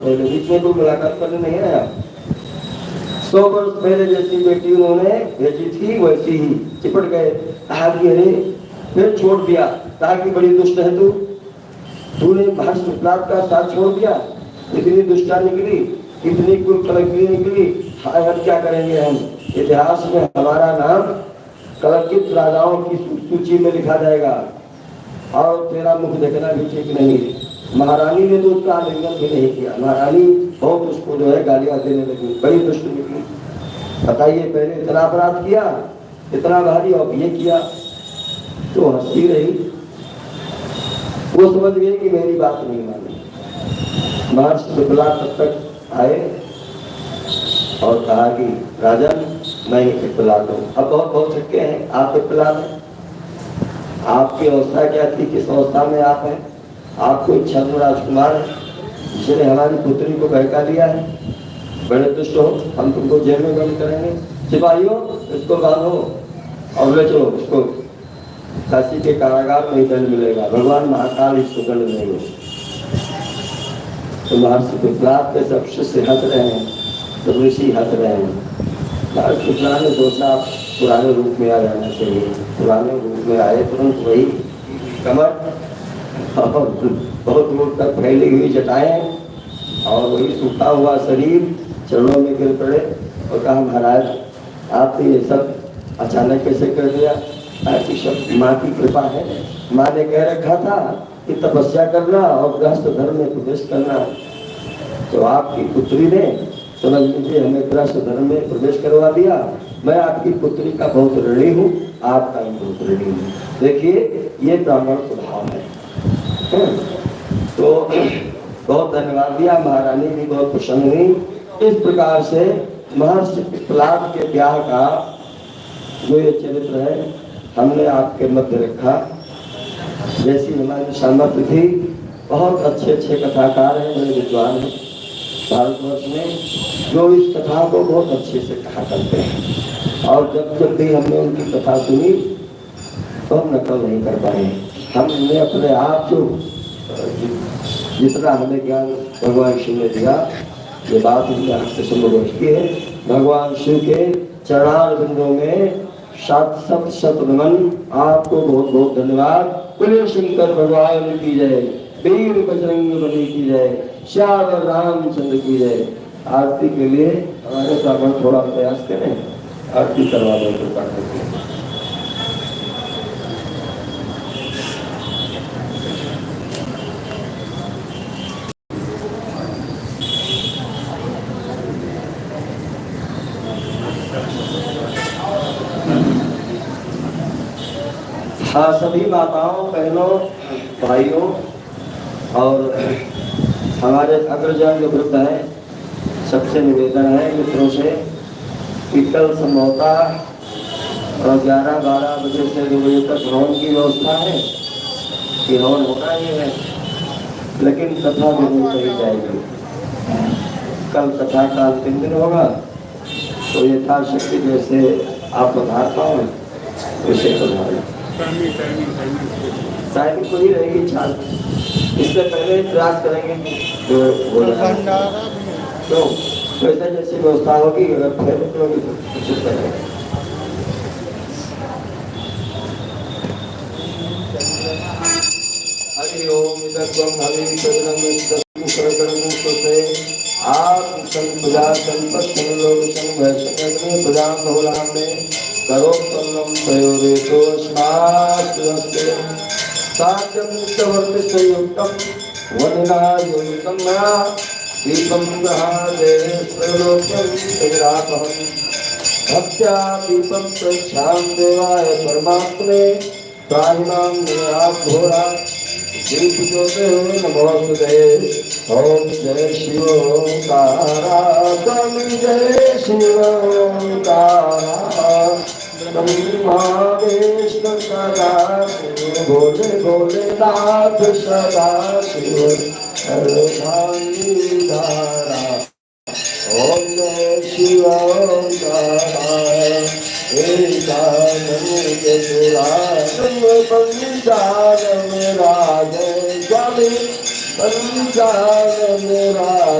पहले बीच में कोई मुलाकात करने नहीं आया। 100 वर्ष पहले जैसी बेटी उन्होंने भेजी थी वैसी ही चिपट गए। कहा कि अरे फिर छोड़ दिया। कहा कि बड़ी दुष्ट है तूने महर्षि पिपलाद का साथ छोड़ दिया। इतनी दुष्टा निकली, इतनी कुलकलंकी निकली। हाय अब क्या करेंगे हम। इतिहास में हमारा नाम कलंकित राजाओं की सूची में लिखा जाएगा और तेरा मुख देखना भी ठीक नहीं। महारानी ने तो उसका आलिंगन भी नहीं किया। महारानी बहुत उसको जो है गालियां देने लगी, बड़ी दुष्ट निकली। बताइए, पहले इतना अपराध किया, इतना भारी, और ये किया। तो हंसती रही। वो समझ गई कि मेरी बात नहीं मानी। महर्षि पिपलाद तब तक आए और कहा कि राजन मैं ही पिपलाद हूँ। अब बहुत बहुत छक्के हैं, आप पिपलाद हैं। आपकी अवस्था क्या थी, किस अवस्था में आप हैं। आप कोई छद्म राजकुमार है जिसने हमारी पुत्री को बहका दिया है। बड़े दुष्ट हो, हम तुमको जेल में बंद करेंगे। सिपाहियों इसको बांधो और ले चलो इसको काशी के कारागार में ही दंड मिलेगा। भगवान महाकाल इसको दंड देंगे। तो महर्षि पिपलाद के सब शिष्य हंस रहे हैं, सब ऋषि हंस रहे हैं। महर्षि पिपलाद ने सोचा पुराने रूप में आ जाना चाहिए। पुराने रूप में आए, तुरंत वही कमर और बहुत दूर तक फैली हुई जटाएं और वही सूखा हुआ शरीर चरणों में गिर पड़े और कहा महाराज आपने ये सब अचानक कैसे कर दिया। ऐसी सब माँ की कृपा है। माँ ने कह रखा था कि तपस्या करना और गृहस्थ धर्म में प्रवेश करना। तो आपकी पुत्री ने समझ लीजिए हमें गृहस्थ धर्म में प्रवेश करवा दिया। मैं आपकी पुत्री का बहुत ऋणी हूँ, आपका भी बहुत ऋणी हूँ। देखिए ये ब्राह्मण स्वभाव है। तो बहुत धन्यवाद दिया। महारानी भी बहुत प्रसन्न हुई। इस प्रकार से महर्षि पिपलाद के ब्याह का जो ये चरित्र है हमने आपके मध्य रखा। जैसी हमारी सामर्थ्य थी, बहुत अच्छे अच्छे कथाकार हैं, बड़े विद्वान हैं भारतवर्ष में, जो इस कथा को बहुत अच्छे से कहा करते हैं। और जब भी हमने उनकी कथा सुनी तो हम नकल नहीं कर पाए। हमने अपने आप जो जितना हमें ज्ञान भगवान शिव ने दिया, ये बात उनके हाथ से संभव की है। भगवान शिव के चरणार बिंदों में शत शत नमन। आपको बहुत बहुत धन्यवाद। बोले शंकर भगवान की जय, वीर बजरंग बली की जय, श्याम रामचंद्र की जय। आरती के लिए हमारे ब्राह्मण थोड़ा प्रयास करें, आरती करवा दें कृपा करके। हाँ, सभी माताओं, बहनों, भाइयों और हमारे अग्रजन जो वृद्ध हैं, सबसे निवेदन है मित्रों से कि कल संभवतः 11-12 बजे से 2 बजे तक हवन की व्यवस्था है कि हवन होना ही है, लेकिन कथा जरूर कही जाएगी। कल कथा का अंतिम दिन होगा, तो यथाशक्ति जैसे आप पधार पाओ वैसे पधारें। टाइमिंग तो ही रहेगी 4। इससे पहले प्रयास करेंगे जो हो जाए। तो वैसे जैसी व्यवस्था होगी, अगर फिर होगी तो उचित करेंगे। हरि ओम इदं हरि सदनं से आप संपूजा संपत्ति लोग संभव प्रजा बहुलाम में करो तन्नम प्रयोगे तो स्मार्टस्ते सात्यं सवर्त संयुक्तम वनिनायुक्तम मया दीपं गृहादे प्रलोक्यं तेरापहं भक्त्या दीपं प्रच्छां देवाय परमात्मने प्राहिमां निरात् घोरा दीप ज्योते नमोस्तुते। ओम जय शिव ओंकारा, जय शिव ओंकारा, ब्रह्माविष्णु सदा शिव, भोले भोलेनाथ सदा शिव, सर्वधारी धारा। ओम जय शिव ओंकारा, पंचाल मेरा जय स्वामी, पंचाल मेरा